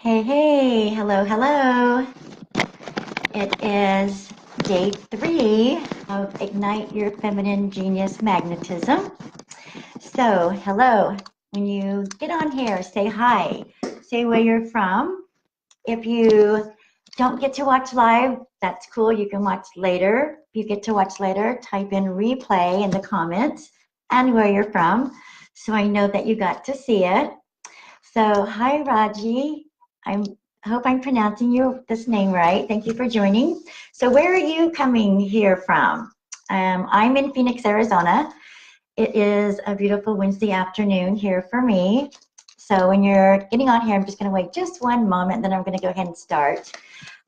Hey, hey, hello, hello. It is day 3 of Ignite Your Feminine Genius Magnetism. So, hello. When you get on here, say hi. Say where you're from. If you don't get to watch live, that's cool. You can watch later. If you get to watch later, type in replay in the comments and where you're from so I know that you got to see it. So, hi, Raji. I hope I'm pronouncing this name right. Thank you for joining. So, where are you coming here from? I'm in Phoenix, Arizona. It is a beautiful Wednesday afternoon here for me. So, when you're getting on here, I'm just going to wait just one moment, then I'm going to go ahead and start.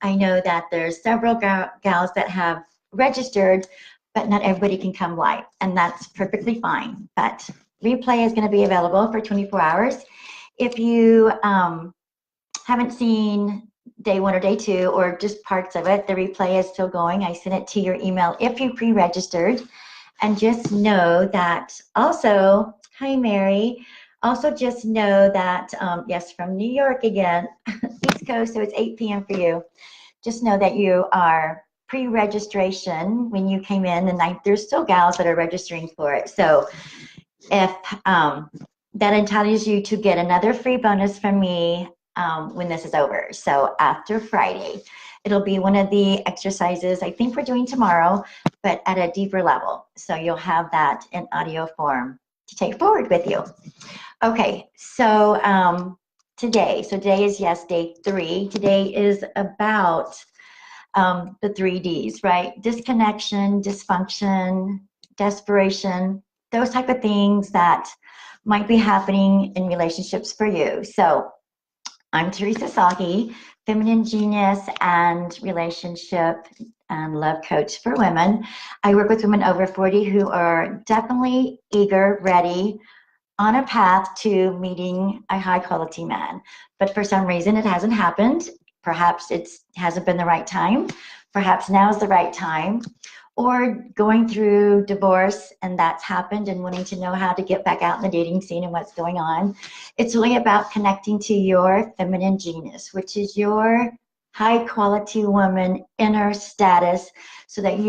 I know that there's several gals that have registered, but not everybody can come live, and that's perfectly fine. But replay is going to be available for 24 hours. If you haven't seen day 1 or day 2 or just parts of it, the replay is still going. I sent it to your email if you pre-registered. And just know that also, hi Mary, also just know that, yes, from New York again, East Coast, so it's 8 p.m. for you. Just know that you are pre-registration when you came in, and there's still gals that are registering for it. So if that entitles you to get another free bonus from me when this is over. So after Friday, it'll be one of the exercises I think we're doing tomorrow, but at a deeper level. So you'll have that in audio form to take forward with you. Okay, so today is, yes, day 3. Today is about the 3 Ds, right? Disconnection, dysfunction, desperation, those type of things that might be happening in relationships for you. So I'm Teresa Sahi, Feminine Genius and Relationship and Love Coach for women. I work with women over 40 who are definitely eager, ready, on a path to meeting a high quality man. But for some reason it hasn't happened. Perhaps it hasn't been the right time. Perhaps now is the right time. Or going through divorce and that's happened and wanting to know how to get back out in the dating scene and what's going on. It's really about connecting to your feminine genius, which is your high quality woman inner status, so that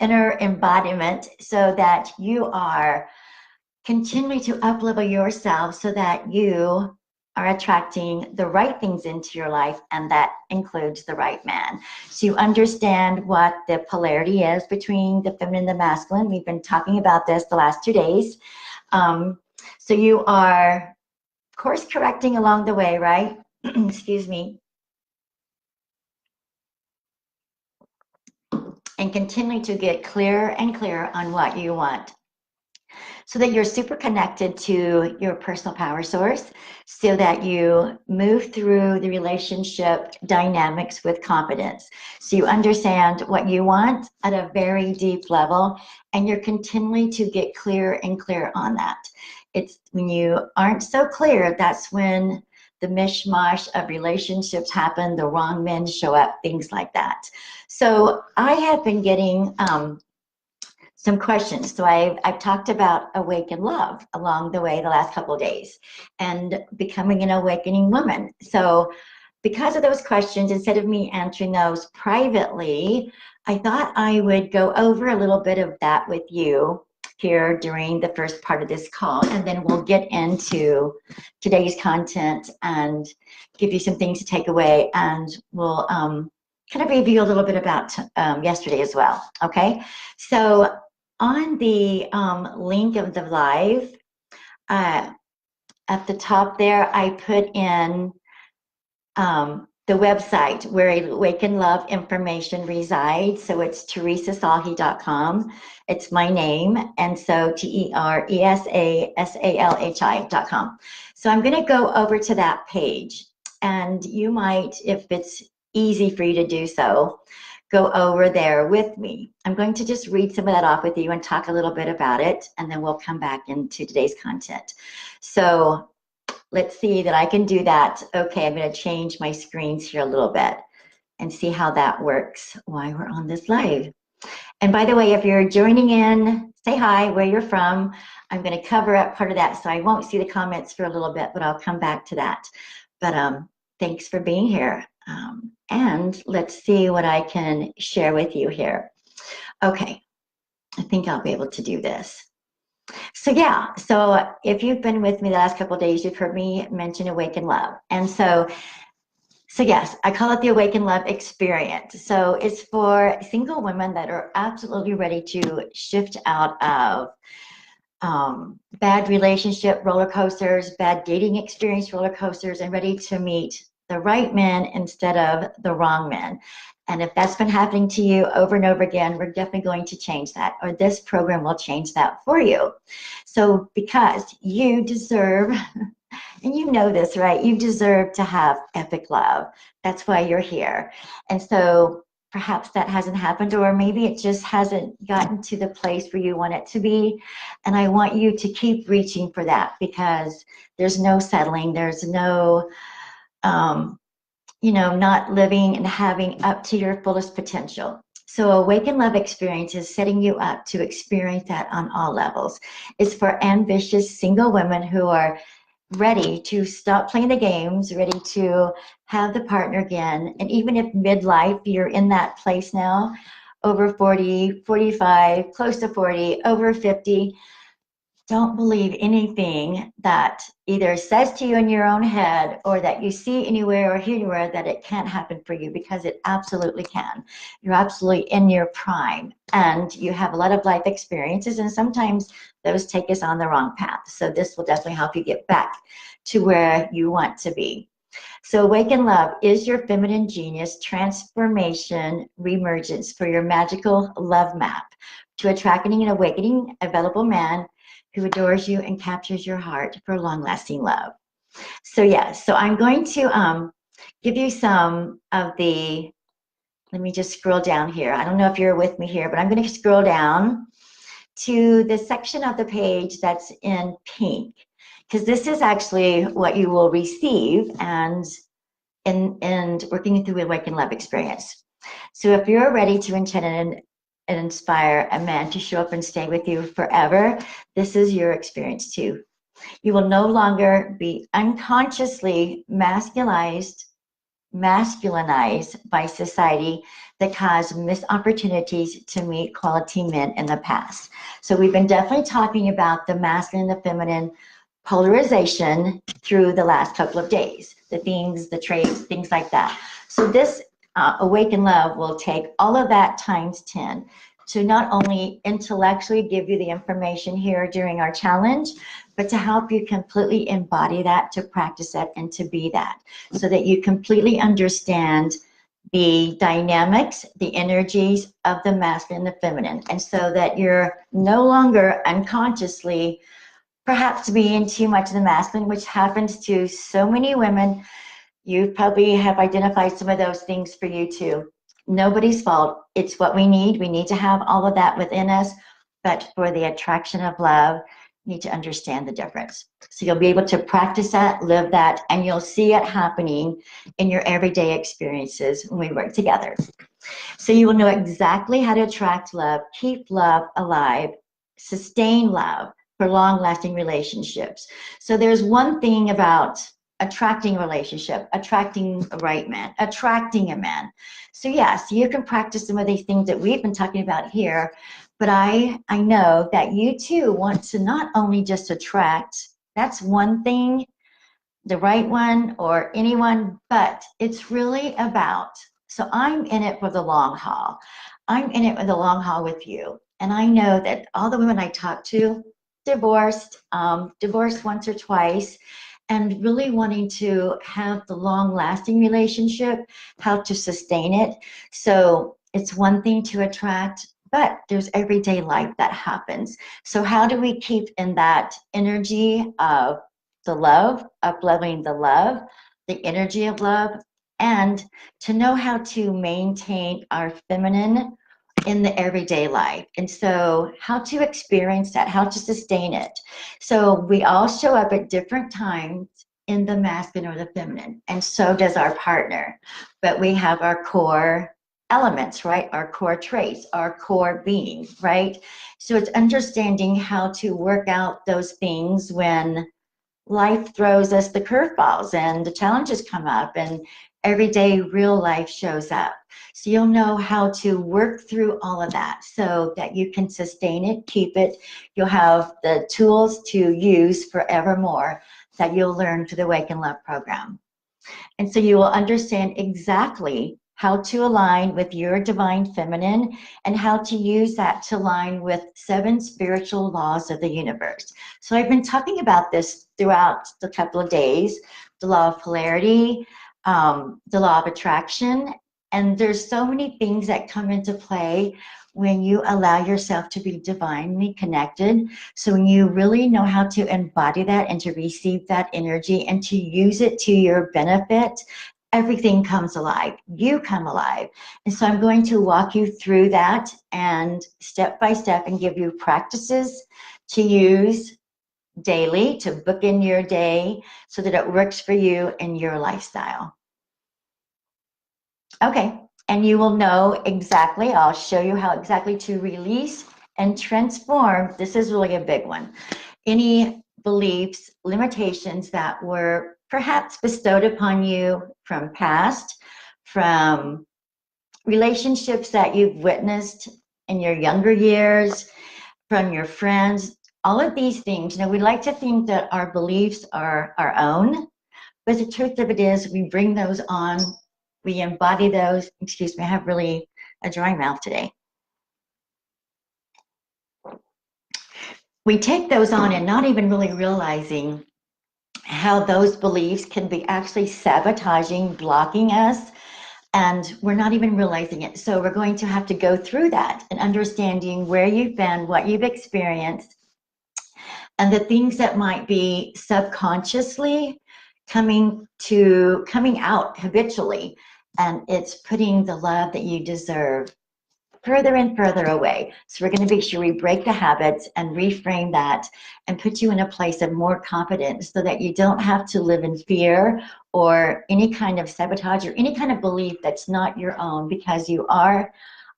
inner embodiment, so that you are continually to up-level yourself so that you are attracting the right things into your life, and that includes the right man. So you understand what the polarity is between the feminine and the masculine. We've been talking about this the last 2 days. So you are course correcting along the way, right? Excuse me. And continuing to get clearer and clearer on what you want, so that you're super connected to your personal power source, so that you move through the relationship dynamics with confidence. So you understand what you want at a very deep level, and you're continually to get clearer and clearer on that. It's when you aren't so clear, that's when the mishmash of relationships happen, the wrong men show up, things like that. So I have been getting some questions. So I've talked about awaken love along the way the last couple of days, and becoming an awakening woman. So because of those questions, instead of me answering those privately, I thought I would go over a little bit of that with you here during the first part of this call, and then we'll get into today's content and give you some things to take away, and we'll kind of review a little bit about yesterday as well, okay? So on the link of the live, at the top there, I put in the website where Awaken Love information resides. So it's teresasalhi.com. It's my name, and so TeresaSalhi.com. So I'm going to go over to that page, and you might, if it's easy for you to do so, go over there with me. I'm going to just read some of that off with you and talk a little bit about it, and then we'll come back into today's content. So let's see that I can do that. Okay, I'm going to change my screens here a little bit and see how that works while we're on this live. And by the way, if you're joining in, say hi, where you're from. I'm going to cover up part of that, so I won't see the comments for a little bit, but I'll come back to that. But thanks for being here. And let's see what I can share with you here. Okay, I think I'll be able to do this. So yeah, so if you've been with me the last couple of days, you've heard me mention Awaken Love. And so yes, I call it the Awaken Love experience. So it's for single women that are absolutely ready to shift out of bad relationship roller coasters, bad dating experience roller coasters, and ready to meet the right men instead of the wrong men. And if that's been happening to you over and over again, we're definitely going to change that, or this program will change that for you. So because you deserve, and you know this, right? You deserve to have epic love. That's why you're here. And so perhaps that hasn't happened, or maybe it just hasn't gotten to the place where you want it to be. And I want you to keep reaching for that, because there's no settling. There's no, not living and having up to your fullest potential. So Awaken Love experience is setting you up to experience that on all levels. It's for ambitious single women who are ready to stop playing the games, ready to have the partner again. And even if midlife, you're in that place now, over 40, 45, close to 40, over 50, don't believe anything that either says to you in your own head or that you see anywhere or hear anywhere that it can't happen for you, because it absolutely can. You're absolutely in your prime, and you have a lot of life experiences, and sometimes those take us on the wrong path. So this will definitely help you get back to where you want to be. So Awaken Love is your feminine genius transformation reemergence for your magical love map to attracting and awakening available man who adores you and captures your heart for long-lasting love. So yes, so I'm going to give you some of the, let me just scroll down here. I don't know if you're with me here, but I'm going to scroll down to the section of the page that's in pink, because this is actually what you will receive and working through the Awaken Love experience. So if you're ready to enchant and inspire a man to show up and stay with you forever, this is your experience too. You will no longer be unconsciously masculinized by society that caused missed opportunities to meet quality men in the past. So we've been definitely talking about the masculine and the feminine polarization through the last couple of days, the themes, the traits, things like that. So this Awaken Love will take all of that times 10 to not only intellectually give you the information here during our challenge, but to help you completely embody that, to practice that, and to be that, so that you completely understand the dynamics, the energies of the masculine and the feminine, and so that you're no longer unconsciously perhaps being too much of the masculine, which happens to so many women. You probably have identified some of those things for you too. Nobody's fault. It's what we need. We need to have all of that within us. But for the attraction of love, you need to understand the difference. So you'll be able to practice that, live that, and you'll see it happening in your everyday experiences when we work together. So you will know exactly how to attract love, keep love alive, sustain love for long-lasting relationships. So there's one thing about attracting a relationship, attracting a right man, attracting a man. So yes, you can practice some of these things that we've been talking about here, but I know that you too want to not only just attract, that's one thing, the right one or anyone, but it's really about, so I'm in it for the long haul. I'm in it for the long haul with you. And I know that all the women I talk to, divorced once or twice, and really wanting to have the long-lasting relationship, how to sustain it. So it's one thing to attract, but there's everyday life that happens. So how do we keep in that energy of the love, up-leveling the love, the energy of love, and to know how to maintain our feminine in the everyday life. And so how to experience that, how to sustain it. So we all show up at different times in the masculine or the feminine, and so does our partner. But we have our core elements, right? Our core traits, our core being, right? So it's understanding how to work out those things when life throws us the curveballs and the challenges come up and everyday real life shows up. So you'll know how to work through all of that so that you can sustain it, keep it. You'll have the tools to use forevermore that you'll learn through the Awaken Love program. And so you will understand exactly how to align with your divine feminine and how to use that to align with 7 spiritual laws of the universe. So I've been talking about this throughout the couple of days, the law of polarity, the law of attraction, and there's so many things that come into play when you allow yourself to be divinely connected. So when you really know how to embody that and to receive that energy and to use it to your benefit, everything comes alive. You come alive. And so I'm going to walk you through that and step by step and give you practices to use daily to book in your day so that it works for you and your lifestyle. Okay, and you will know exactly, I'll show you how exactly to release and transform. This is really a big one. Any beliefs, limitations that were perhaps bestowed upon you from past, from relationships that you've witnessed in your younger years, from your friends, all of these things. You know, we like to think that our beliefs are our own, but the truth of it is we bring those on, we embody those. Excuse me, I have really a dry mouth today. We take those on and not even really realizing how those beliefs can be actually sabotaging, blocking us, and we're not even realizing it. So we're going to have to go through that and understanding where you've been, what you've experienced, and the things that might be subconsciously coming out habitually, and it's putting the love that you deserve further and further away. So we're going to make sure we break the habits and reframe that and put you in a place of more confidence so that you don't have to live in fear or any kind of sabotage or any kind of belief that's not your own, because you are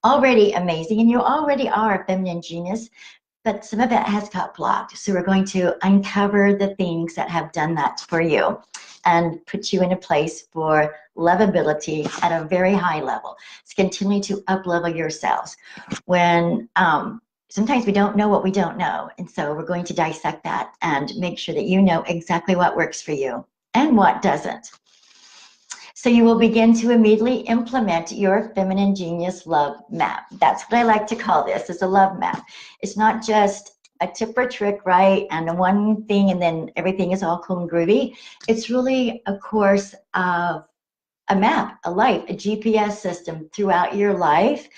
already amazing and you already are a feminine genius, but some of it has got blocked. So we're going to uncover the things that have done that for you and put you in a place for lovability at a very high level. It's continue to up-level yourselves. When sometimes we don't know what we don't know, and so we're going to dissect that and make sure that you know exactly what works for you and what doesn't. So you will begin to immediately implement your feminine genius love map. That's what I like to call this, is a love map. It's not just a tip or trick, right? And one thing and then everything is all cool and groovy. It's really a course of a map, a life, a GPS system throughout your life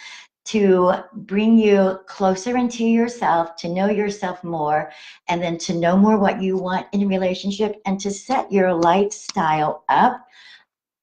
to bring you closer into yourself, to know yourself more, and then to know more what you want in a relationship and to set your lifestyle up.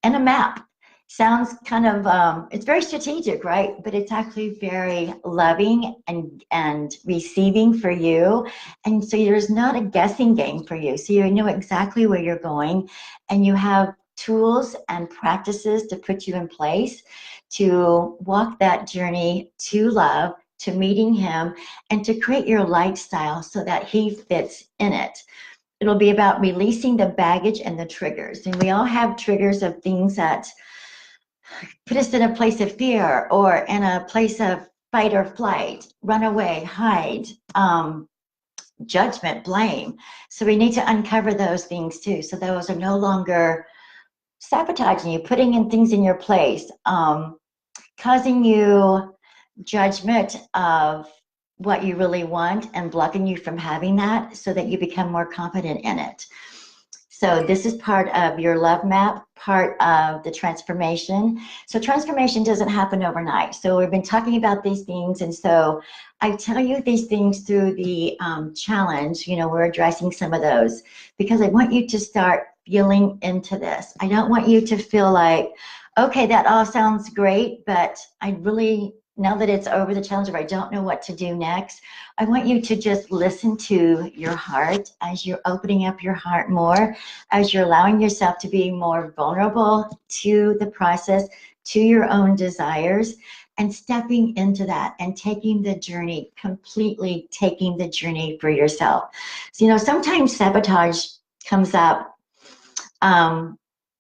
And a map sounds kind of, it's very strategic, right? But it's actually very loving and receiving for you. And so there's not a guessing game for you. So you know exactly where you're going, and you have tools and practices to put you in place to walk that journey to love, to meeting him, and to create your lifestyle so that he fits in it. It'll be about releasing the baggage and the triggers. And we all have triggers of things that put us in a place of fear or in a place of fight or flight, run away, hide, judgment, blame. So we need to uncover those things too. So those are no longer sabotaging you, putting in things in your place, causing you judgment of what you really want and blocking you from having that so that you become more confident in it. So this is part of your love map, part of the transformation. So transformation doesn't happen overnight. So we've been talking about these things, and so I tell you these things through the challenge. You know, we're addressing some of those because I want you to start feeling into this. I don't want you to feel like, okay, that all sounds great, but I really, now that it's over the challenge, or I don't know what to do next, I want you to just listen to your heart as you're opening up your heart more, as you're allowing yourself to be more vulnerable to the process, to your own desires, and stepping into that and taking the journey, completely taking the journey for yourself. So, you know, sometimes sabotage comes up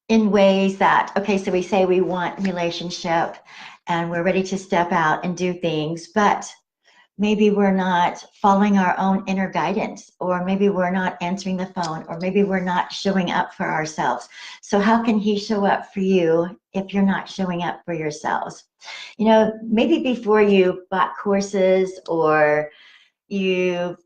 in ways that, okay, so we say we want relationship and we're ready to step out and do things, but maybe we're not following our own inner guidance, or maybe we're not answering the phone, or maybe we're not showing up for ourselves. So how can he show up for you if you're not showing up for yourselves? You know, maybe before you bought courses or you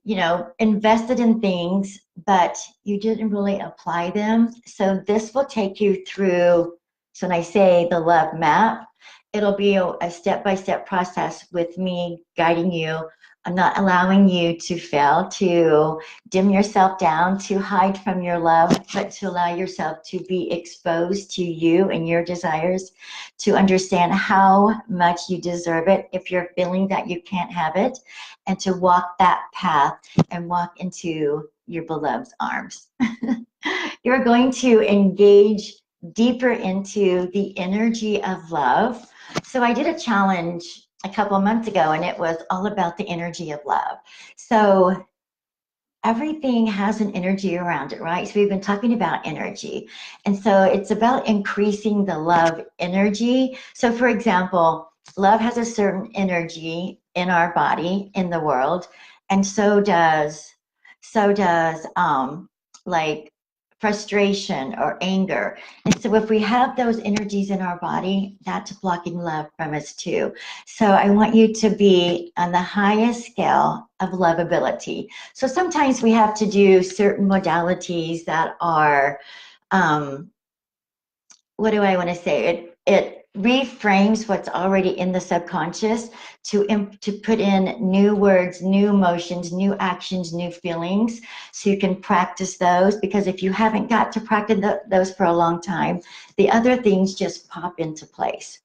invested in things, but you didn't really apply them. So this will take you through, so when I say the love map, it'll be a step-by-step process with me guiding you. I'm not allowing you to fail, to dim yourself down, to hide from your love, but to allow yourself to be exposed to you and your desires, to understand how much you deserve it if you're feeling that you can't have it, and to walk that path and walk into your beloved's arms. You're going to engage deeper into the energy of love. So I did a challenge a couple of months ago, and it was all about the energy of love. So everything has an energy around it, right? So we've been talking about energy. And so it's about increasing the love energy. So for example, love has a certain energy in our body, in the world, and so does like frustration or anger. And so if we have those energies in our body, that's blocking love from us too. So I want you to be on the highest scale of lovability. So sometimes we have to do certain modalities that are, what do I want to say? It reframes what's already in the subconscious to put in new words, new emotions, new actions, new feelings, so you can practice those. Because if you haven't got to practice those for a long time, the other things just pop into place.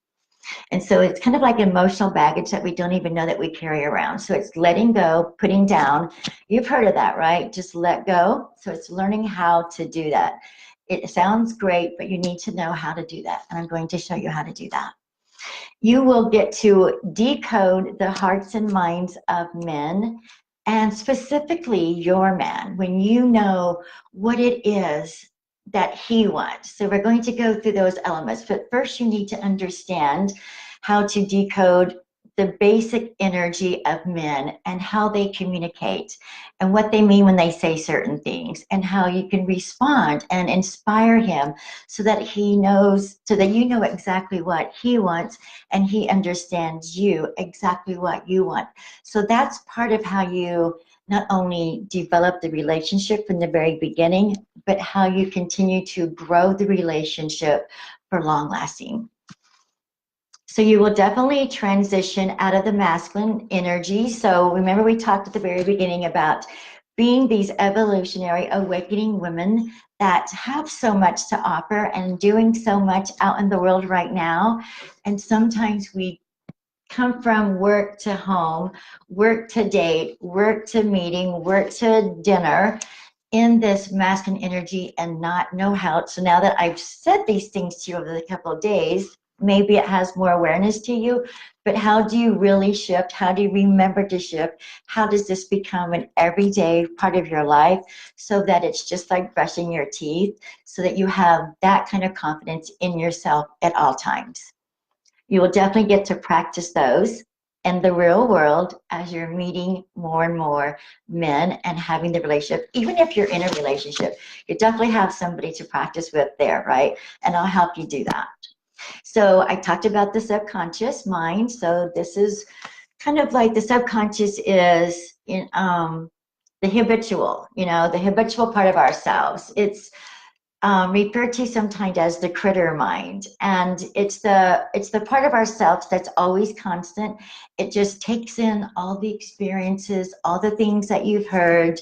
And so it's kind of like emotional baggage that we don't even know that we carry around. So it's letting go, putting down. You've heard of that, right? Just let go. So it's learning how to do that. It sounds great, but you need to know how to do that. And I'm going to show you how to do that. You will get to decode the hearts and minds of men, and specifically your man, when you know what it is that he wants. So we're going to go through those elements, but first you need to understand how to decode the basic energy of men and how they communicate and what they mean when they say certain things, and how you can respond and inspire him so that he knows, so that you know exactly what he wants and he understands you exactly what you want. So that's part of how you not only develop the relationship from the very beginning, but how you continue to grow the relationship for long lasting. So you will definitely transition out of the masculine energy. So remember, we talked at the very beginning about being these evolutionary awakening women that have so much to offer and doing so much out in the world right now. And sometimes we come from work to home, work to date, work to meeting, work to dinner in this masculine energy and not know how. So now that I've said these things to you over the couple of days, maybe it has more awareness to you, but how do you really shift? How do you remember to shift? How does this become an everyday part of your life so that it's just like brushing your teeth, so that you have that kind of confidence in yourself at all times? You will definitely get to practice those in the real world as you're meeting more and more men and having the relationship. Even if you're in a relationship, you definitely have somebody to practice with there, right? And I'll help you do that. So I talked about the subconscious mind. So this is kind of like the subconscious is in the habitual, the habitual part of ourselves. It's referred to sometimes as the critter mind, and it's the part of ourselves that's always constant. It just takes in all the experiences, all the things that you've heard,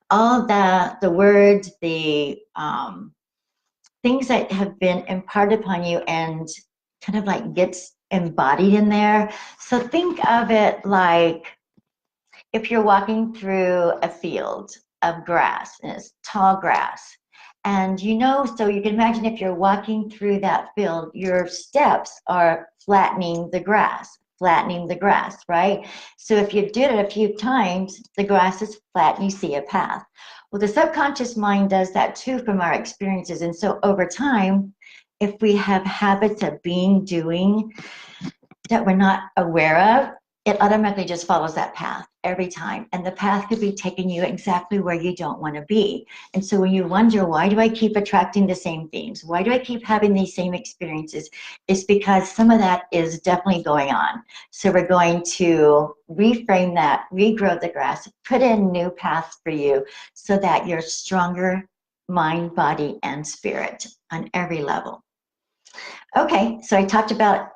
all the words, the things that have been imparted upon you, and kind of like gets embodied in there. So think of it like if you're walking through a field of grass, and it's tall grass, and so you can imagine if you're walking through that field, your steps are flattening the grass, right? So if you did it a few times, the grass is flat and you see a path. Well, the subconscious mind does that too from our experiences. And so over time, if we have habits of being, doing that we're not aware of, it automatically just follows that path every time. And the path could be taking you exactly where you don't want to be. And so when you wonder, why do I keep attracting the same things? Why do I keep having these same experiences? It's because some of that is definitely going on. So we're going to reframe that, regrow the grass, put in new paths for you so that you're stronger mind, body, and spirit on every level. Okay, so I talked about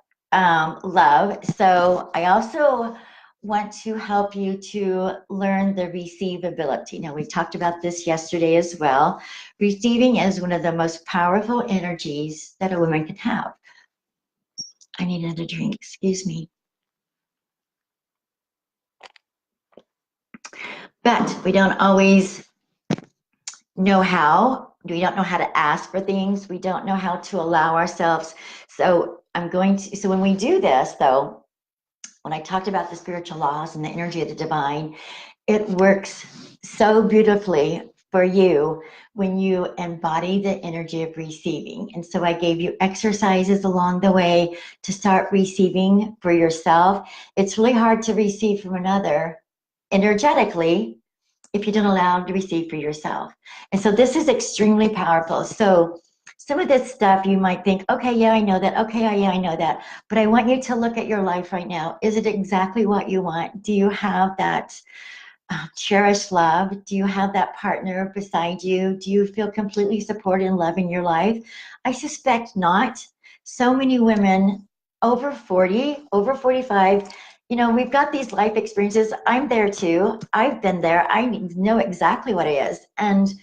love. So I also want to help you to learn the receive ability. Now, we talked about this yesterday as well. Receiving is one of the most powerful energies that a woman can have. I need another drink, excuse me. But we don't always know how. We don't know how to ask for things. We don't know how to allow ourselves. So when we do this though, when I talked about the spiritual laws and the energy of the divine, it works so beautifully for you when you embody the energy of receiving. And so I gave you exercises along the way to start receiving for yourself. It's really hard to receive from another energetically if you don't allow to receive for yourself. And so this is extremely powerful. So some of this stuff you might think, okay, yeah, I know that. Okay, yeah, I know that. But I want you to look at your life right now. Is it exactly what you want? Do you have that cherished love? Do you have that partner beside you? Do you feel completely supported and loved in your life? I suspect not. So many women over 40, over 45, you know, we've got these life experiences. I'm there too. I've been there. I know exactly what it is. And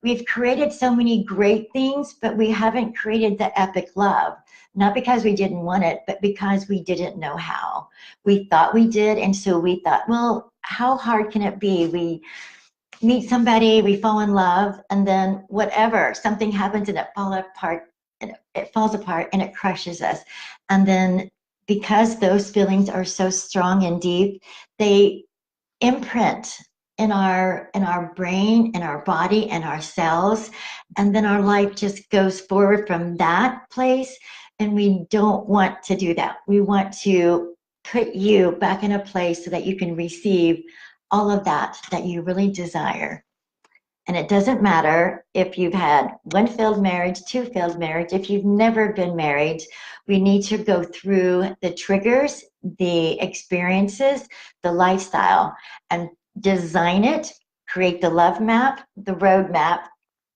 we've created so many great things, but we haven't created the epic love. Not because we didn't want it, but because we didn't know how. We thought we did, and so we thought, well, how hard can it be? We meet somebody, we fall in love, and then whatever, something happens and it falls apart and it crushes us. And then because those feelings are so strong and deep, they imprint in our brain, in our body, and our cells, and then our life just goes forward from that place. And we don't want to do that. We want to put you back in a place so that you can receive all of that you really desire. And it doesn't matter if you've had one failed marriage, two failed marriage, if you've never been married, we need to go through the triggers, the experiences, the lifestyle, and design it, create the love map, the road map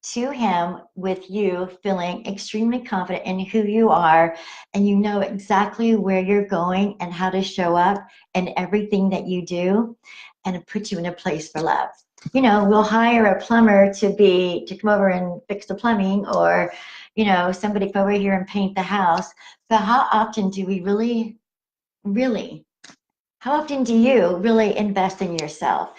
to him with you feeling extremely confident in who you are, and you know exactly where you're going and how to show up in everything that you do, and it puts you in a place for love. You know, we'll hire a plumber to come over and fix the plumbing, or, you know, somebody come over here and paint the house. But how often do we how often do you really invest in yourself?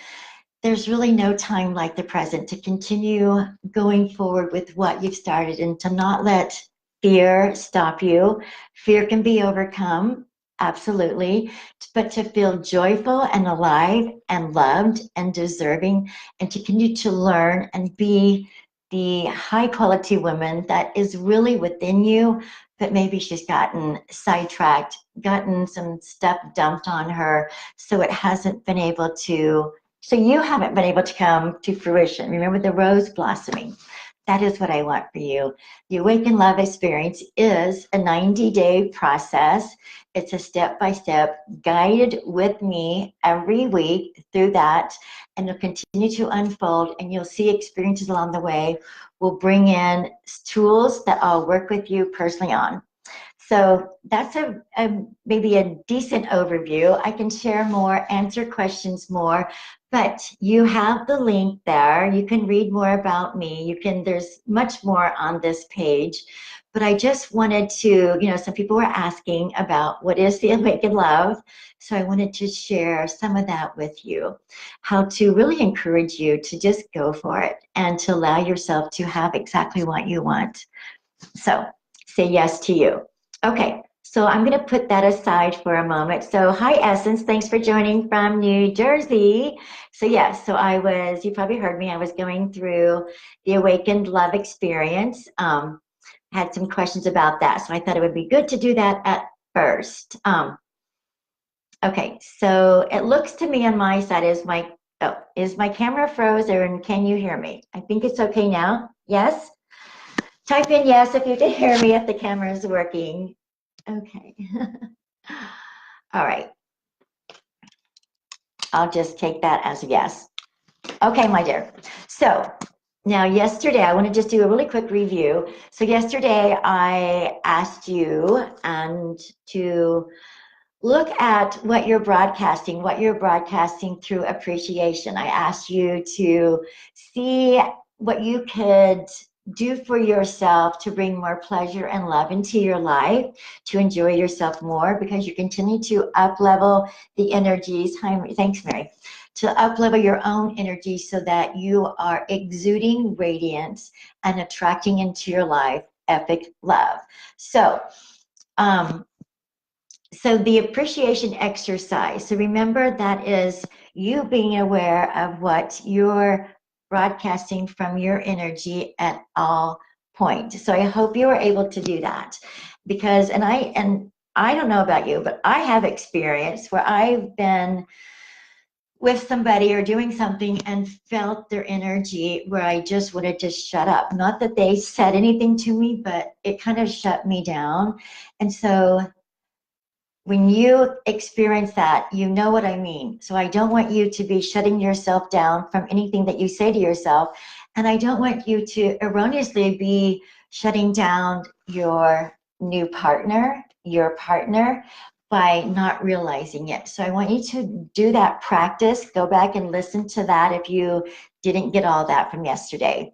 There's really no time like the present to continue going forward with what you've started, and to not let fear stop you. Fear can be overcome, absolutely, but to feel joyful and alive and loved and deserving, and to continue to learn and be the high quality woman that is really within you, but maybe she's gotten sidetracked, gotten some stuff dumped on her, so it hasn't been able to, so you haven't been able to come to fruition. Remember the rose blossoming. That is what I want for you. The Awaken Love experience is a 90-day process. It's a step-by-step guided with me every week through that, and it'll continue to unfold, and you'll see experiences along the way. We'll bring in tools that I'll work with you personally on. So that's maybe a decent overview. I can share more, answer questions more, but you have the link there. You can read more about me. There's much more on this page, but I just wanted to, you know, some people were asking about what is the Awaken Love. So I wanted to share some of that with you, how to really encourage you to just go for it and to allow yourself to have exactly what you want. So say yes to you. Okay, So I'm going to put that aside for a moment. So hi, Essence. Thanks for joining from New Jersey. So yes, so I was, you probably heard me, I was going through the Awakened Love Experience. Had some questions about that. So I thought it would be good to do that at first. Okay, so it looks to me on my side, is my camera frozen and can you hear me? I think it's okay now. Yes? Type in yes if you can hear me, if the camera is working. Okay. All right. I'll just take that as a yes. Okay, my dear. So now yesterday, I want to just do a really quick review. So yesterday I asked you to look at what you're broadcasting through appreciation. I asked you to see what you could do for yourself to bring more pleasure and love into your life, to enjoy yourself more, because you continue to up-level the energies. Hi, thanks, Mary. To up-level your own energy so that you are exuding radiance and attracting into your life epic love. So, so the appreciation exercise, so remember that is you being aware of what you're broadcasting from your energy at all points. So I hope you were able to do that, because, and I don't know about you, but I have experience where I've been with somebody or doing something and felt their energy where I just wanted to shut up. Not that they said anything to me, but it kind of shut me down. And so when you experience that, you know what I mean. So I don't want you to be shutting yourself down from anything that you say to yourself. And I don't want you to erroneously be shutting down your new partner, your partner, by not realizing it. So I want you to do that practice. Go back and listen to that if you didn't get all that from yesterday.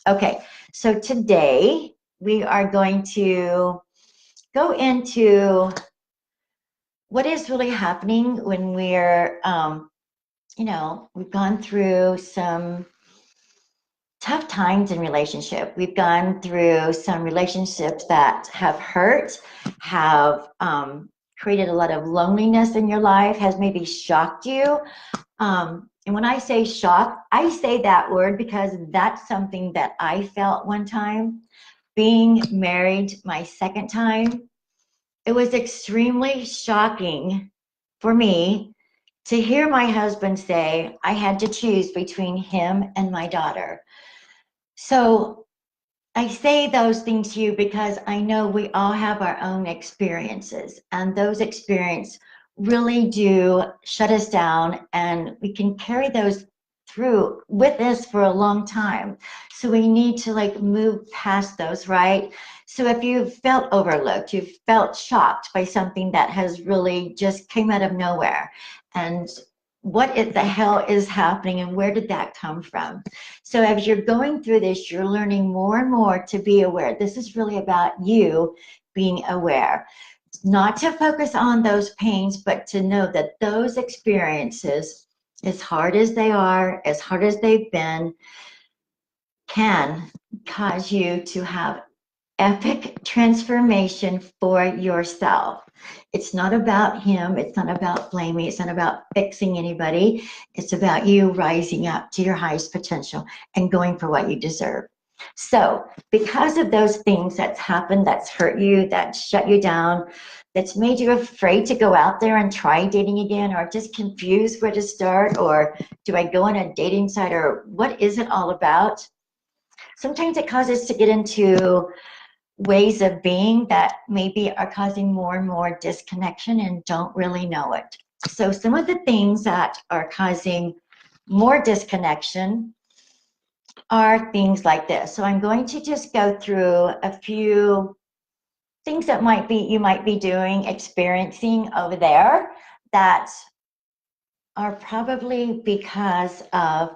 Okay, so today we are going to go into what is really happening when we're, we've gone through some tough times in relationship. We've gone through some relationships that have hurt, have created a lot of loneliness in your life, has maybe shocked you. And when I say shock, I say that word because that's something that I felt one time. Being married my second time, it was extremely shocking for me to hear my husband say I had to choose between him and my daughter. So I say those things to you because I know we all have our own experiences, and those experiences really do shut us down, and we can carry those through with us for a long time. So we need to move past those, right? So if you've felt overlooked, you've felt shocked by something that has really just came out of nowhere, and what the hell is happening and where did that come from? So as you're going through this, you're learning more and more to be aware. This is really about you being aware. Not to focus on those pains, but to know that those experiences, as hard as they are, as hard as they've been, can cause you to have epic transformation for yourself. It's not about him. It's not about blaming. It's not about fixing anybody. It's about you rising up to your highest potential and going for what you deserve. So because of those things that's happened, that's hurt you, that shut you down, that's made you afraid to go out there and try dating again, or just confused where to start, or do I go on a dating site, or what is it all about? Sometimes it causes us to get into ways of being that maybe are causing more and more disconnection and don't really know it. So some of the things that are causing more disconnection are things like this. So I'm going to just go through a few things that you might be doing, experiencing over there that are probably because of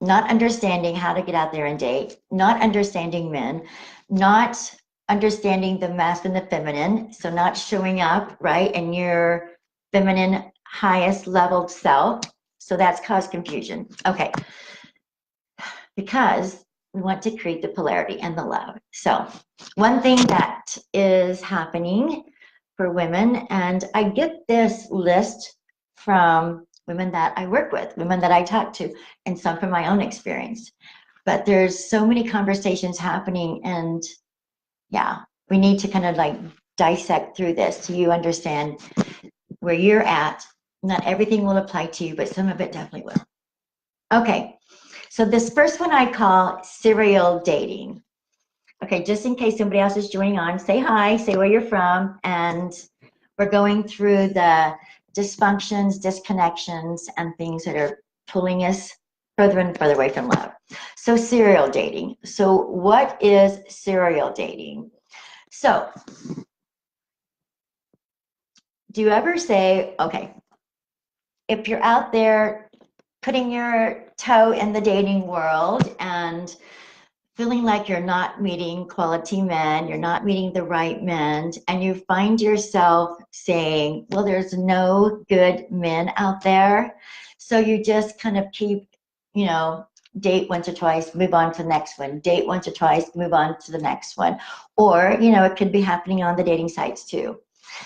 not understanding how to get out there and date, not understanding men, not understanding the masculine and the feminine, so not showing up, right, in your feminine highest leveled self. So that's caused confusion. Okay, because we want to create the polarity and the love. So one thing that is happening for women, and I get this list from women that I work with, women that I talk to, and some from my own experience. But there's so many conversations happening, and yeah, we need to kind of like dissect through this so you understand where you're at. Not everything will apply to you, but some of it definitely will. Okay, so this first one I call serial dating. Okay, just in case somebody else is joining on, say hi, say where you're from, and we're going through the dysfunctions, disconnections, and things that are pulling us further and further away from love. So serial dating. So what is serial dating? So do you ever say, okay, if you're out there putting your toe in the dating world and feeling like you're not meeting quality men, you're not meeting the right men, and you find yourself saying, well, there's no good men out there. So you just kind of keep, you know, date once or twice, move on to the next one, date once or twice, move on to the next one. Or, you know, it could be happening on the dating sites too.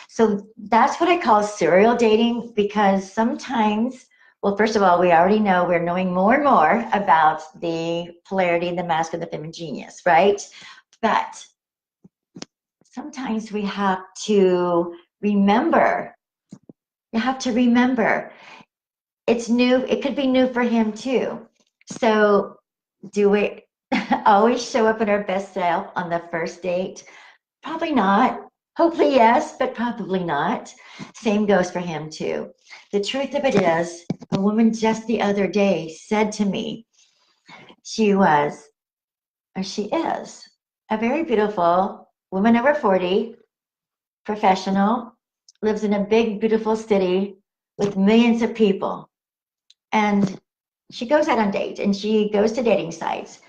So that's what I call serial dating, because sometimes, well, first of all, we already know we're knowing more and more about the polarity, the masculine, the feminine genius, right? But sometimes we have to remember, you have to remember, it's new, it could be new for him too. So do we always show up in our best self on the first date? Probably not. Hopefully yes, but probably not. Same goes for him too. The truth of it is, a woman just the other day said to me, she was, or she is, a very beautiful woman over 40, professional, lives in a big, beautiful city with millions of people. And she goes out on dates and she goes to dating sites.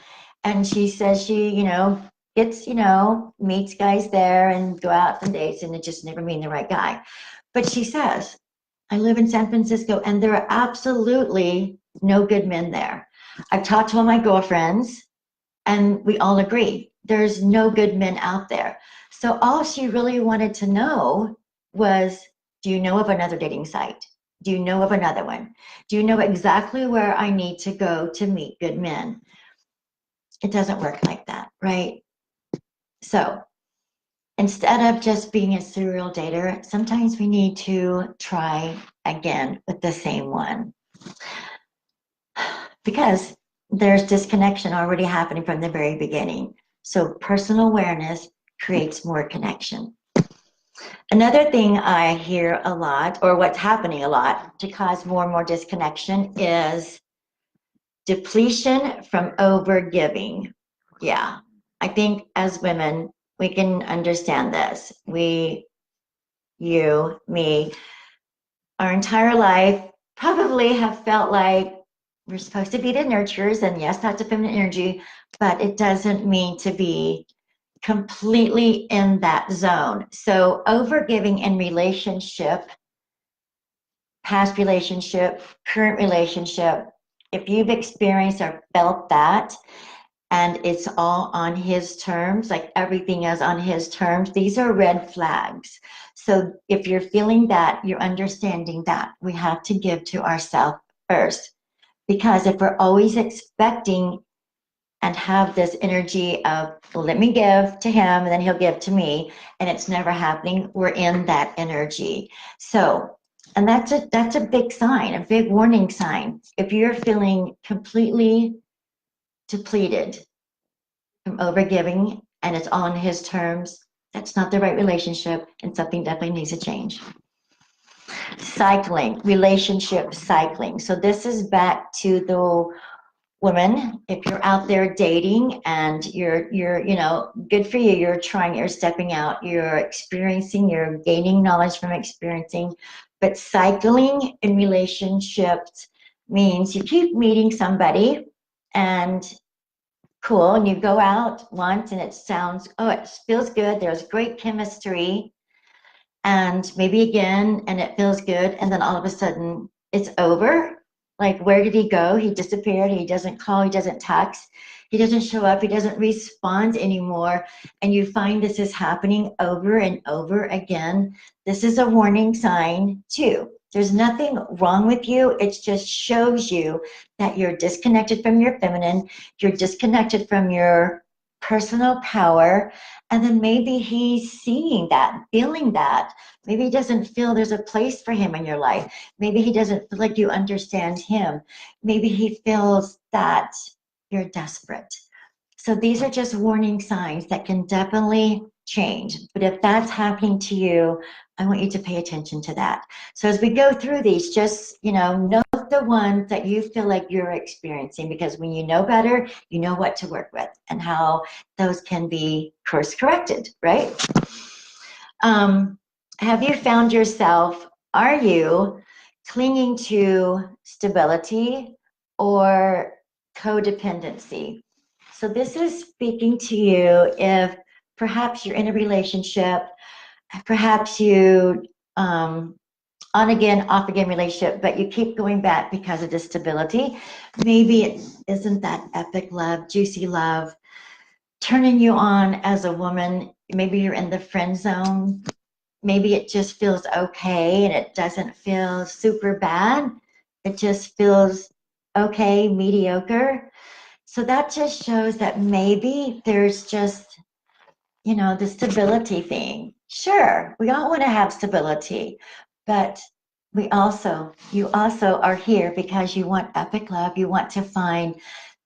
And she says she, you know, gets, you know, meets guys there and go out on dates, and it just never mean the right guy. But she says, I live in San Francisco and there are absolutely no good men there. I've talked to all my girlfriends and we all agree there's no good men out there. So all she really wanted to know was, do you know of another dating site? Do you know of another one? Do you know exactly where I need to go to meet good men? It doesn't work like that, right? So instead of just being a serial dater, sometimes we need to try again with the same one, because there's disconnection already happening from the very beginning. So personal awareness creates more connection. Another thing I hear a lot, or what's happening a lot to cause more and more disconnection, is depletion from overgiving. Yeah, I think as women, we can understand this. We, you, me, our entire life probably have felt like we're supposed to be the nurturers, and yes, that's a feminine energy, but it doesn't mean to be completely in that zone. So overgiving in relationship, past relationship, current relationship, if you've experienced or felt that, and it's all on his terms, like everything is on his terms, these are red flags. So if you're feeling that, you're understanding that we have to give to ourselves first. Because if we're always expecting and have this energy of, well, let me give to him and then he'll give to me, and it's never happening, we're in that energy. So, and that's a big sign, a big warning sign. If you're feeling completely depleted from overgiving and it's on his terms, that's not the right relationship, and something definitely needs to change. Cycling, relationship cycling. So this is back to the woman. If you're out there dating and you're you know, good for you, you're trying, you're stepping out, you're experiencing, you're gaining knowledge from experiencing. But cycling in relationships means you keep meeting somebody and cool, and you go out once and it sounds, oh, it feels good, there's great chemistry, and maybe again and it feels good, and then all of a sudden it's over. Like, where did he go? He disappeared, he doesn't call, he doesn't text. He doesn't show up. He doesn't respond anymore. And you find this is happening over and over again. This is a warning sign too. There's nothing wrong with you. It just shows you that you're disconnected from your feminine. You're disconnected from your personal power. And then maybe he's seeing that, feeling that. Maybe he doesn't feel there's a place for him in your life. Maybe he doesn't feel like you understand him. Maybe he feels that you're desperate. So these are just warning signs that can definitely change. But if that's happening to you, I want you to pay attention to that. So as we go through these, just, note the ones that you feel like you're experiencing, because when you know better, you know what to work with and how those can be course corrected, right? Have you found yourself, are you clinging to stability or codependency? So this is speaking to you if perhaps you're in a relationship, perhaps you on again, off again relationship, but you keep going back because of the stability. Maybe it isn't that epic love, juicy love, turning you on as a woman. Maybe you're in the friend zone. Maybe it just feels okay and it doesn't feel super bad. It just feels okay, mediocre. So that just shows that maybe there's just, the stability thing. Sure, we all want to have stability, but you also are here because you want epic love. You want to find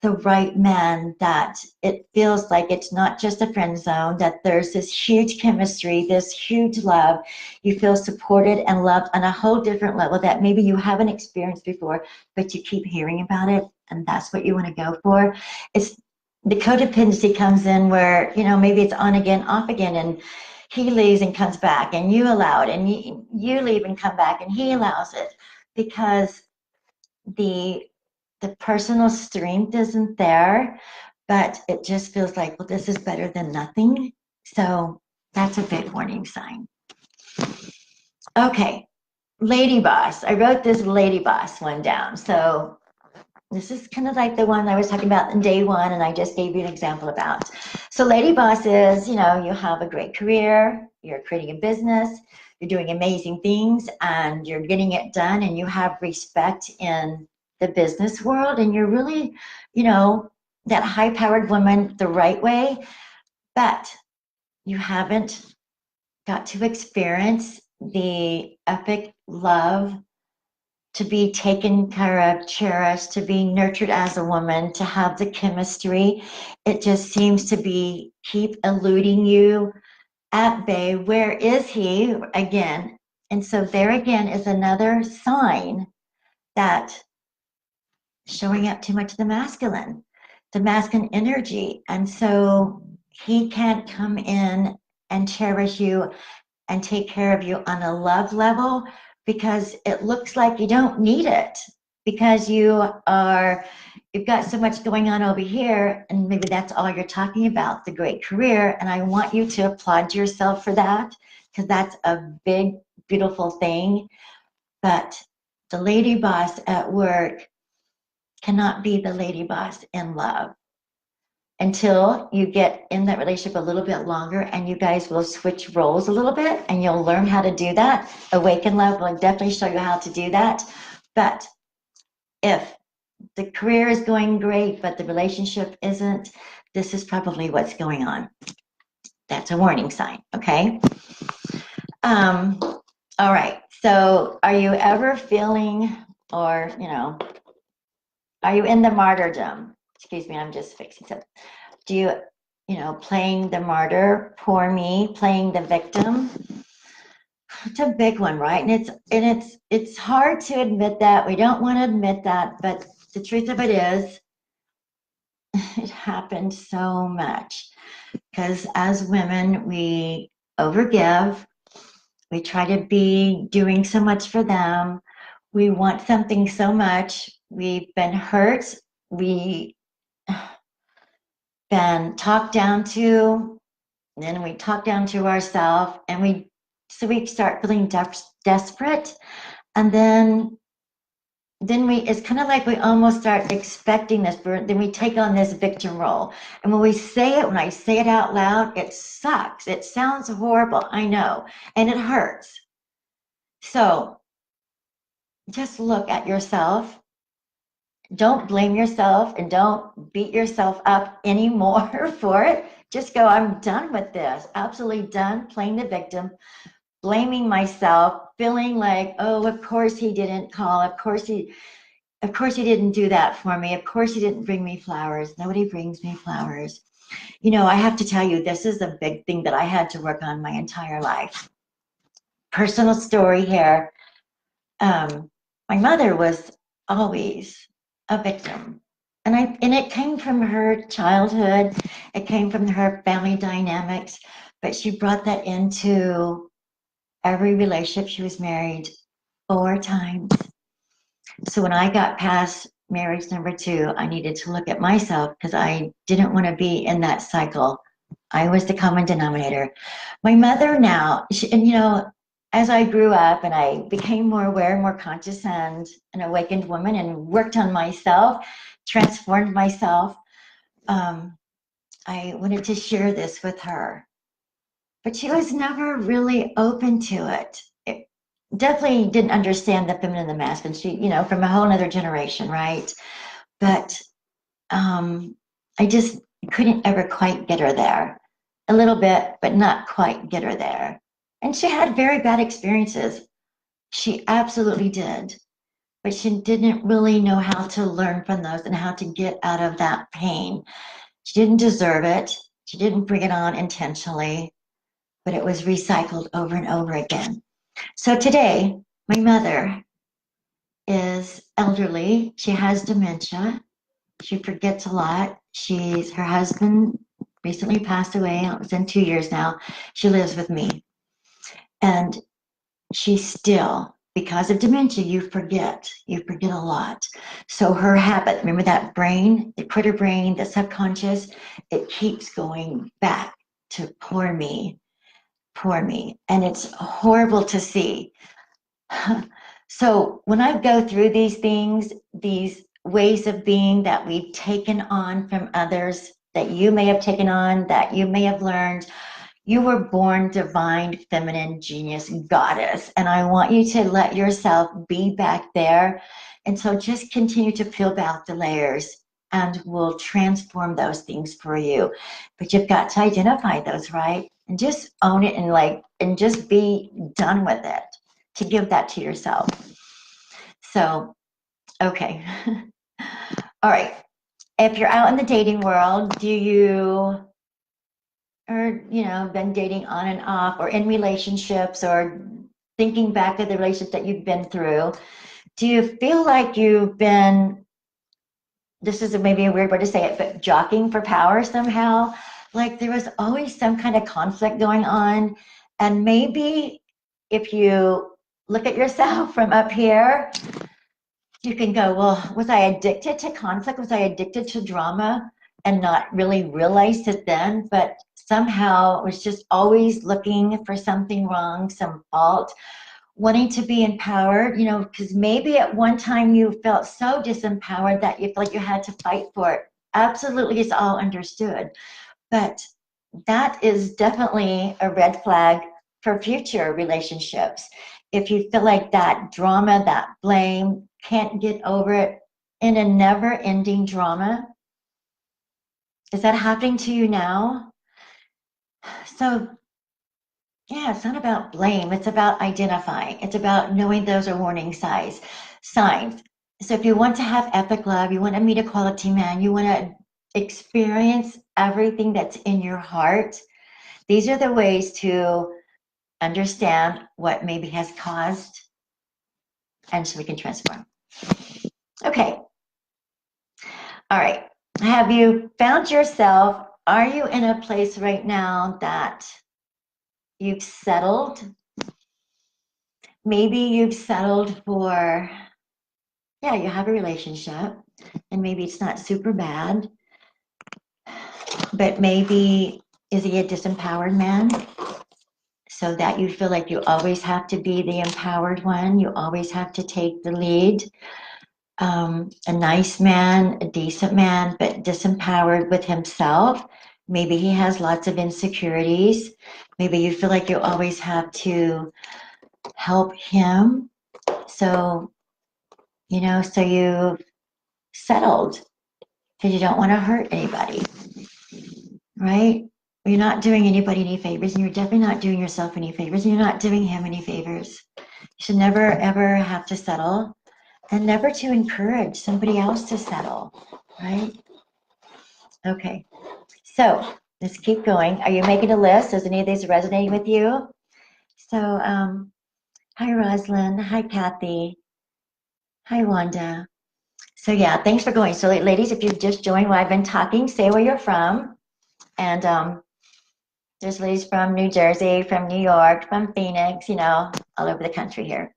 the right man that it feels like it's not just a friend zone, that there's this huge chemistry, this huge love. You feel supported and loved on a whole different level that maybe you haven't experienced before, but you keep hearing about it, and that's what you want to go for. It's the codependency comes in where, maybe it's on again, off again, and he leaves and comes back, and you allow it, and you leave and come back, and he allows it, because the personal strength isn't there, but it just feels like, well, this is better than nothing. So that's a big warning sign. Okay, lady boss. I wrote this lady boss one down. So this is kind of like the one I was talking about in day one, and I just gave you an example about. So lady boss is, you have a great career, you're creating a business, you're doing amazing things, and you're getting it done, and you have respect in the business world, and you're really, that high-powered woman the right way, but you haven't got to experience the epic love, to be taken care of, cherished, to be nurtured as a woman, to have the chemistry. It just seems to be keep eluding you at bay. Where is he again? And so there again is another sign that showing up too much of the masculine energy. And so he can't come in and cherish you and take care of you on a love level, because it looks like you don't need it, because you've got so much going on over here, and maybe that's all you're talking about, the great career. And I want you to applaud yourself for that, because that's a big, beautiful thing. But the lady boss at work cannot be the lady boss in love until you get in that relationship a little bit longer, and you guys will switch roles a little bit, and you'll learn how to do that. Awaken Love will definitely show you how to do that. But if the career is going great, but the relationship isn't, this is probably what's going on. That's a warning sign, okay? All right, so are you ever feeling, or, are you in the martyrdom? Excuse me, I'm just fixing something. Do you, playing the martyr, poor me, playing the victim? It's a big one, right? And it's hard to admit that. We don't want to admit that, but the truth of it is, it happens so much. Because as women, we overgive. We try to be doing so much for them. We want something so much. We've been hurt. We been talked down to, and then we talk down to ourselves, and we start feeling desperate, and then it's kind of like we almost start expecting this, but then we take on this victim role. And when I say it out loud, it sucks. It sounds horrible, I know, and it hurts. So just look at yourself. Don't blame yourself and don't beat yourself up anymore for it. Just go, I'm done with this. Absolutely done playing the victim, blaming myself, feeling like, oh, of course he didn't call. Of course he didn't do that for me. Of course he didn't bring me flowers. Nobody brings me flowers. You know, I have to tell you, this is a big thing that I had to work on my entire life. Personal story here. My mother was always a victim. And it came from her childhood. It came from her family dynamics, but she brought that into every relationship. She was married 4 times. So when I got past marriage number 2, I needed to look at myself because I didn't want to be in that cycle. I was the common denominator. My mother now, and you know, as I grew up and I became more aware, more conscious, and an awakened woman, and worked on myself, transformed myself, I wanted to share this with her. But she was never really open to it. Definitely didn't understand the feminine and the masculine. She, you know, from a whole other generation, right? But I just couldn't ever quite get her there. A little bit, but not quite get her there. And she had very bad experiences. She absolutely did. But she didn't really know how to learn from those and how to get out of that pain. She didn't deserve it. She didn't bring it on intentionally, but it was recycled over and over again. So today, my mother is elderly. She has dementia. She forgets a lot. Her husband recently passed away. It's been 2 years now. She lives with me. And she still, because of dementia, you forget a lot. So her habit, remember that brain, the critter brain, the subconscious, it keeps going back to poor me. And it's horrible to see. So when I go through these things, these ways of being that we've taken on from others, that you may have taken on, that you may have learned, you were born divine, feminine, genius, goddess. And I want you to let yourself be back there. And so just continue to peel back the layers and we'll transform those things for you. But you've got to identify those, right? And just own it and just be done with it, to give that to yourself. So, okay. All right. If you're out in the dating world, been dating on and off, or in relationships, or thinking back of the relationships that you've been through, do you feel like you've been, this is maybe a weird way to say it, but jockeying for power somehow? Like there was always some kind of conflict going on. And maybe if you look at yourself from up here, you can go, well, was I addicted to conflict? Was I addicted to drama and not really realized it then? But somehow I was just always looking for something wrong, some fault, wanting to be empowered, because maybe at one time you felt so disempowered that you felt like you had to fight for it. Absolutely, it's all understood. But that is definitely a red flag for future relationships. If you feel like that drama, that blame, can't get over it in a never-ending drama, is that happening to you now? So, yeah, it's not about blame. It's about identifying. It's about knowing those are warning signs. So if you want to have epic love, you want to meet a quality man, you want to experience everything that's in your heart, these are the ways to understand what maybe has caused, and so we can transform. Okay. All right. Have you found yourself? Are you in a place right now that you've settled? Maybe you've settled for, you have a relationship, and maybe it's not super bad, but maybe is he a disempowered man? So that you feel like you always have to be the empowered one, you always have to take the lead. a nice man, a decent man, but disempowered with himself. Maybe he has lots of insecurities. Maybe you feel like you always have to help him. So, so you've settled because you don't want to hurt anybody, right? You're not doing anybody any favors, and you're definitely not doing yourself any favors, and you're not doing him any favors. You should never, ever have to settle, and never to encourage somebody else to settle, right? Okay, so let's keep going. Are you making a list? Is any of these resonating with you? So, hi, Rosalind. Hi, Kathy. Hi, Wanda. So yeah, thanks for going. So ladies, if you've just joined while I've been talking, say where you're from. And there's ladies from New Jersey, from New York, from Phoenix, all over the country here.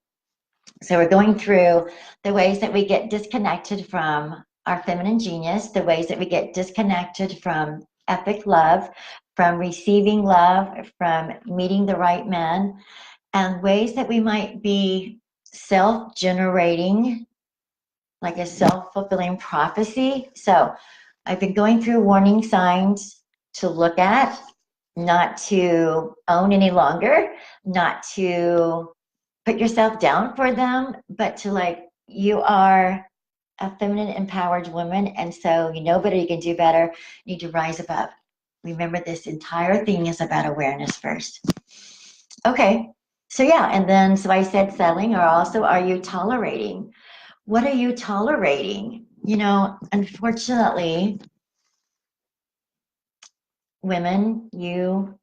So we're going through the ways that we get disconnected from our feminine genius, the ways that we get disconnected from epic love, from receiving love, from meeting the right men, and ways that we might be self-generating, like a self-fulfilling prophecy. So I've been going through warning signs to look at, not to own any longer, not to put yourself down for them, but to you are a feminine empowered woman, and so you know better, you can do better, you need to rise above. Remember, this entire thing is about awareness first. Okay, so yeah, and then so I said settling, or also, are you tolerating? What are you tolerating? Unfortunately, women, you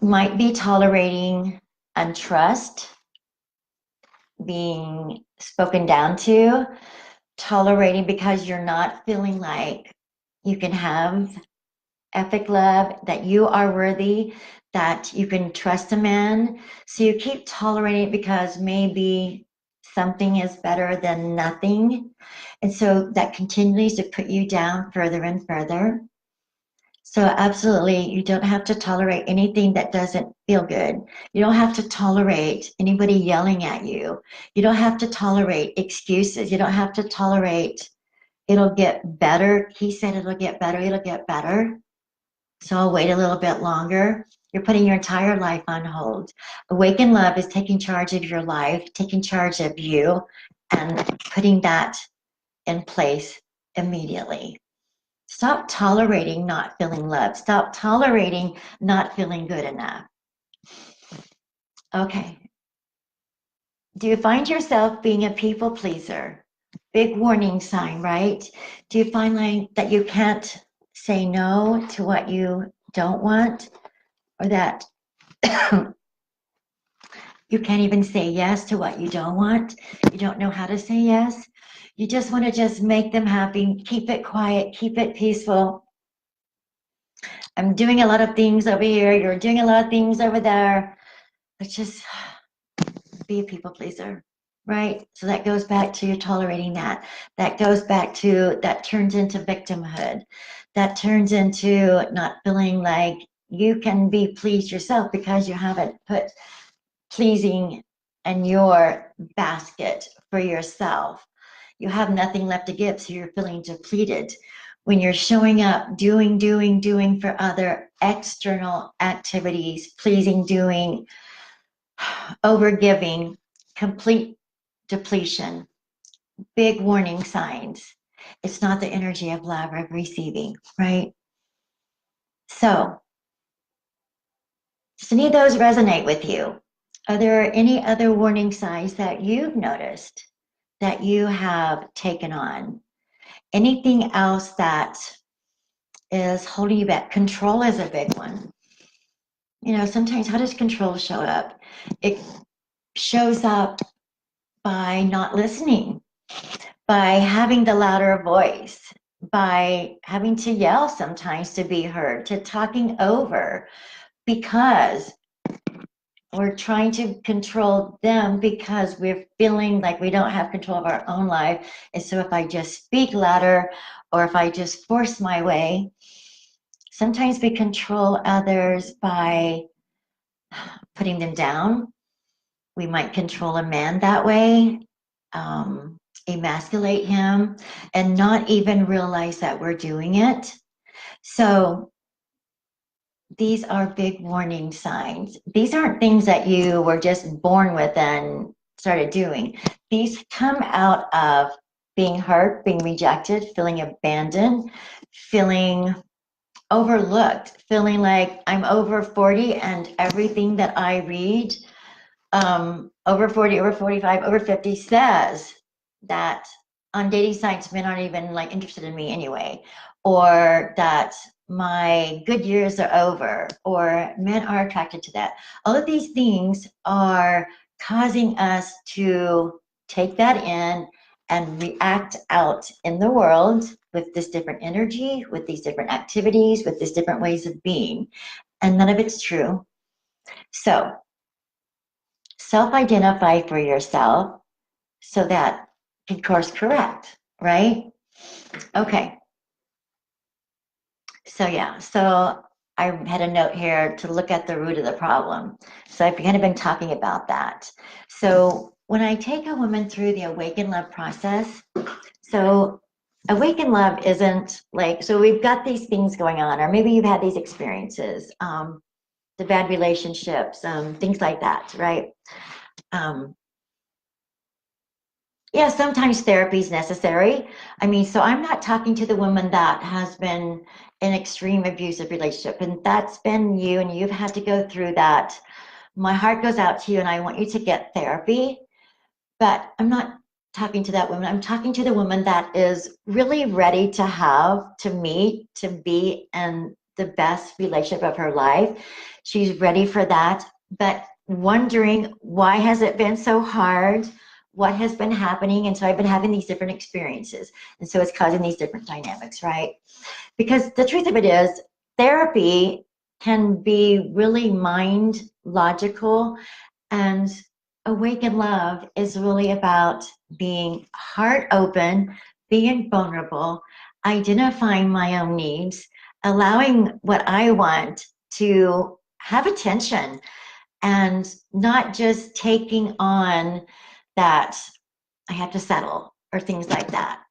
might be tolerating untrust, being spoken down to, tolerating because you're not feeling like you can have epic love, that you are worthy, that you can trust a man. So you keep tolerating it because maybe something is better than nothing. And so that continues to put you down further and further. So absolutely, you don't have to tolerate anything that doesn't feel good. You don't have to tolerate anybody yelling at you. You don't have to tolerate excuses. You don't have to tolerate, it'll get better. He said it'll get better. It'll get better. So I'll wait a little bit longer. You're putting your entire life on hold. Awaken love is taking charge of your life, taking charge of you, and putting that in place immediately. Stop tolerating not feeling loved. Stop tolerating not feeling good enough. Okay. Do you find yourself being a people pleaser? Big warning sign, right? Do you find that you can't say no to what you don't want, or that you can't even say yes to what you don't want? You don't know how to say yes. You just want to just make them happy, keep it quiet, keep it peaceful. I'm doing a lot of things over here. You're doing a lot of things over there. Let's just be a people pleaser, right? So that goes back to you tolerating that. That goes back to, that turns into victimhood. That turns into not feeling like you can be pleased yourself because you haven't put pleasing in your basket for yourself. You have nothing left to give, so you're feeling depleted. When you're showing up, doing for other external activities, pleasing, doing, overgiving, complete depletion, big warning signs. It's not the energy of love or of receiving, right? So, does any of those resonate with you? Are there any other warning signs that you've noticed that you have taken on? Anything else that is holding you back? Control is a big one. Sometimes how does control show up? It shows up by not listening, by having the louder voice, by having to yell sometimes to be heard, to talking over, because we're trying to control them because we're feeling like we don't have control of our own life. And so if I just speak louder, or if I just force my way, sometimes we control others by putting them down. We might control a man that way. emasculate him and not even realize that we're doing it. So these are big warning signs. These aren't things that you were just born with and started doing. These come out of being hurt, being rejected, feeling abandoned, feeling overlooked, feeling like I'm over 40 and everything that I read, over 40, over 45, over 50 says that on dating sites, men aren't even like interested in me anyway, or that my good years are over, or men are attracted to that. All of these things are causing us to take that in and react out in the world with this different energy, with these different activities, with these different ways of being. And none of it's true. So self-identify for yourself so that you can course correct, right? Okay. So yeah, so I had a note here to look at the root of the problem. So I've kind of been talking about that. So when I take a woman through the Awaken Love process, so Awaken Love isn't like, so we've got these things going on, or maybe you've had these experiences, the bad relationships, things like that, right? Yeah, sometimes therapy is necessary. I mean, so I'm not talking to the woman that has been in extreme abusive relationship, and that's been you, and you've had to go through that. My heart goes out to you, and I want you to get therapy. But I'm not talking to that woman. I'm talking to the woman that is really ready to have, to meet, to be in the best relationship of her life. She's ready for that, but wondering why has it been so hard? What has been happening? And so I've been having these different experiences. And so it's causing these different dynamics, right? Because the truth of it is, therapy can be really mind logical, and Awaken Love is really about being heart open, being vulnerable, identifying my own needs, allowing what I want to have attention, and not just taking on that I have to settle or things like that.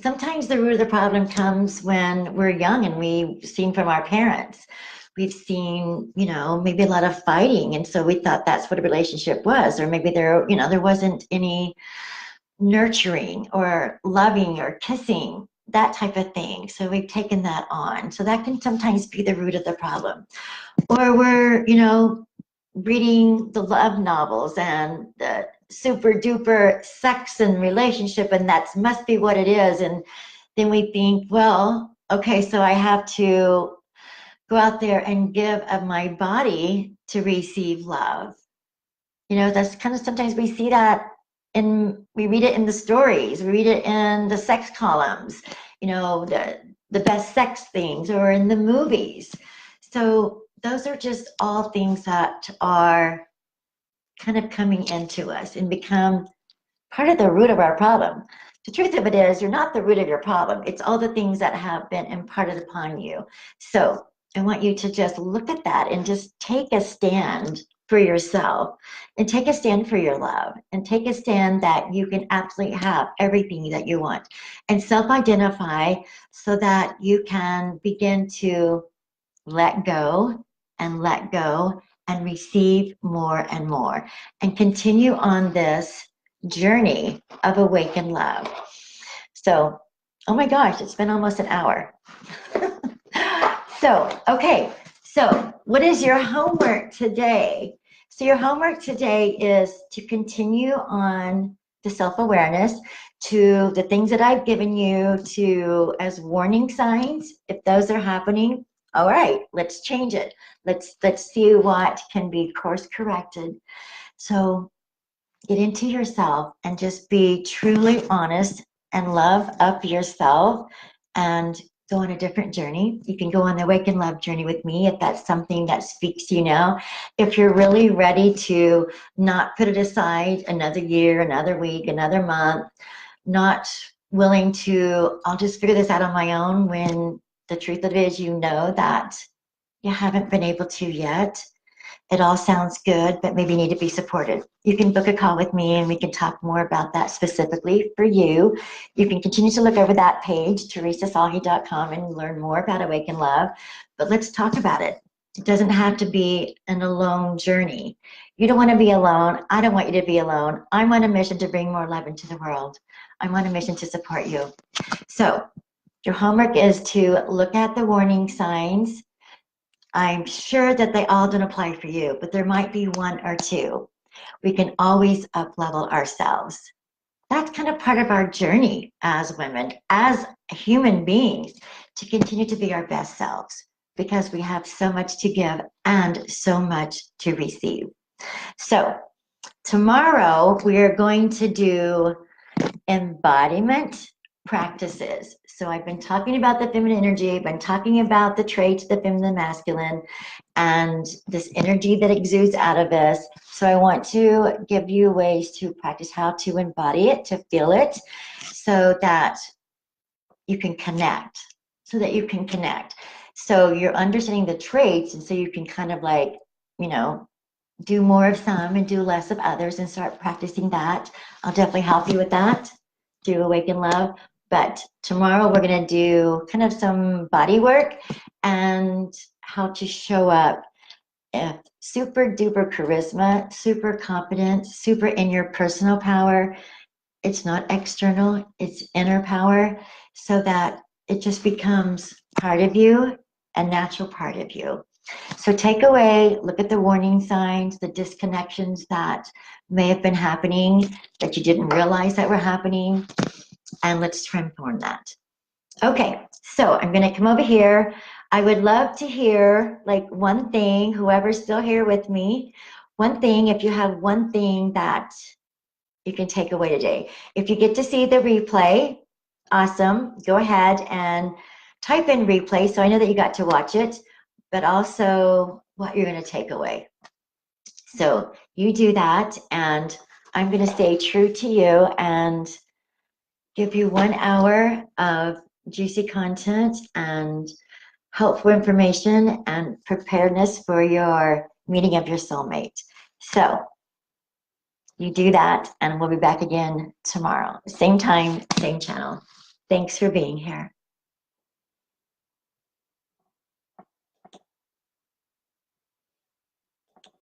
Sometimes the root of the problem comes when we're young and we've seen from our parents. We've seen, you know, maybe a lot of fighting, and so we thought that's what a relationship was, or maybe there, you know, there wasn't any nurturing or loving or kissing, that type of thing. So we've taken that on. So that can sometimes be the root of the problem. Or we're, you know, reading the love novels and the super duper sex and relationship, and that must be what it is. And then we think, well, okay, so I have to go out there and give of my body to receive love. You know, that's kind of, sometimes we see that we read it in the stories, we read it in the sex columns, you know, the best sex things, or in the movies. So those are just all things that are kind of coming into us and become part of the root of our problem. The truth of it is, you're not the root of your problem. It's all the things that have been imparted upon you. So I want you to just look at that and just take a stand for yourself, and take a stand for your love, and take a stand that you can absolutely have everything that you want, and self-identify so that you can begin to let go and let go and receive more and more, and continue on this journey of awakened love. So, oh my gosh, it's been almost an hour. So, okay, so what is your homework today? So your homework today is to continue on the self-awareness, to the things that I've given you to as warning signs. If those are happening, all right, let's change it. Let's see what can be course corrected. So get into yourself and just be truly honest and love up yourself, and go on a different journey. You can go on the Awaken Love journey with me if that's something that speaks to you now. If you're really ready to not put it aside another year, another week, another month, not willing to, I'll just figure this out on my own, when the truth of it is, you know that you haven't been able to yet. It all sounds good, but maybe you need to be supported. You can book a call with me and we can talk more about that specifically for you. You can continue to look over that page, teresasalhi.com, and learn more about Awaken Love. But let's talk about it. It doesn't have to be an alone journey. You don't want to be alone. I don't want you to be alone. I'm on a mission to bring more love into the world. I'm on a mission to support you. So your homework is to look at the warning signs. I'm sure that they all don't apply for you, but there might be one or two. We can always up-level ourselves. That's kind of part of our journey as women, as human beings, to continue to be our best selves, because we have so much to give and so much to receive. So tomorrow we are going to do embodiment practices. So I've been talking about the feminine energy, I've been talking about the traits of the feminine and masculine, and this energy that exudes out of us. So I want to give you ways to practice how to embody it, to feel it, so that you can connect, So you're understanding the traits, and so you can kind of like, you know, do more of some and do less of others and start practicing that. I'll definitely help you with that. Do Awaken Love. But tomorrow we're going to do kind of some body work and how to show up super duper charisma, super confident, super in your personal power. It's not external, it's inner power, so that it just becomes part of you, a natural part of you. So take away, look at the warning signs, the disconnections that may have been happening that you didn't realize that were happening, and let's transform that. Okay, so I'm going to come over here. I would love to hear like one thing, whoever's still here with me, one thing, if you have one thing that you can take away today. If you get to see the replay, awesome. Go ahead and type in replay so I know that you got to watch it, but also what you're going to take away. So you do that, and I'm going to stay true to you and give you 1 hour of juicy content and helpful information and preparedness for your meeting of your soulmate. So you do that, and we'll be back again tomorrow. Same time, same channel. Thanks for being here.